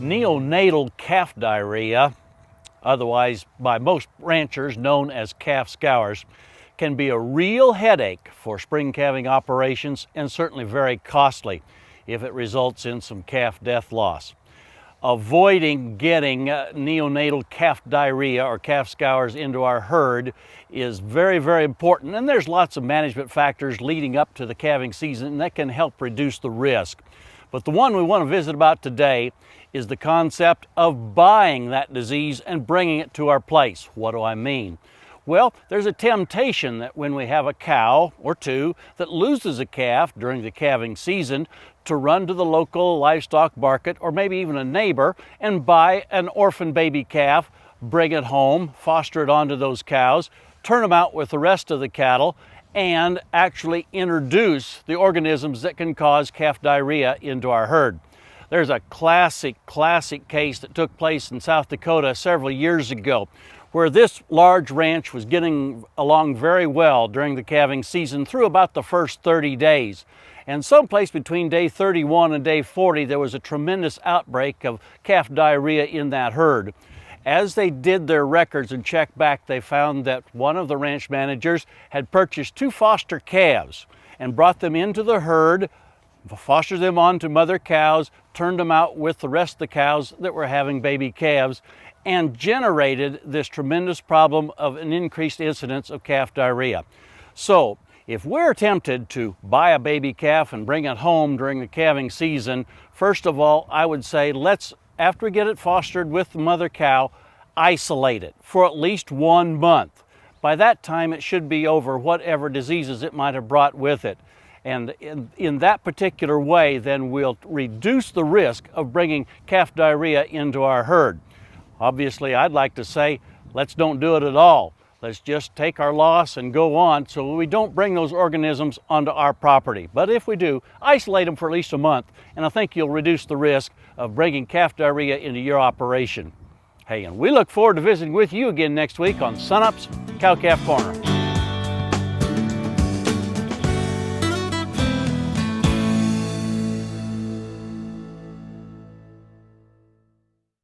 Neonatal calf diarrhea, otherwise by most ranchers known as calf scours, can be a real headache for spring calving operations and certainly very costly if it results in some calf death loss. Avoiding getting neonatal calf diarrhea or calf scours into our herd is very, very important, and there's lots of management factors leading up to the calving season that can help reduce the risk. But the one we want to visit about today is the concept of buying that disease and bringing it to our place. What do I mean? Well, there's a temptation that when we have a cow or two that loses a calf during the calving season to run to the local livestock market or maybe even a neighbor and buy an orphan baby calf, bring it home, foster it onto those cows, turn them out with the rest of the cattle, and actually introduce the organisms that can cause calf diarrhea into our herd. There's a classic case that took place in South Dakota several years ago where this large ranch was getting along very well during the calving season through about the first 30 days. And someplace between day 31 and day 40, there was a tremendous outbreak of calf diarrhea in that herd. As they did their records and checked back, they found that one of the ranch managers had purchased 2 foster calves and brought them into the herd, fostered them onto mother cows, turned them out with the rest of the cows that were having baby calves, and generated this tremendous problem of an increased incidence of calf diarrhea. So, if we're tempted to buy a baby calf and bring it home during the calving season, first of all, I would say let's, after we get it fostered with the mother cow, isolate it for at least 1 month. By that time, it should be over whatever diseases it might have brought with it. And in that particular way, then we'll reduce the risk of bringing calf diarrhea into our herd. Obviously, I'd like to say, let's don't do it at all. Let's just take our loss and go on so we don't bring those organisms onto our property. But if we do, isolate them for at least a month, and I think you'll reduce the risk of bringing calf diarrhea into your operation. Hey, and we look forward to visiting with you again next week on Sunup's Cow Calf Corner.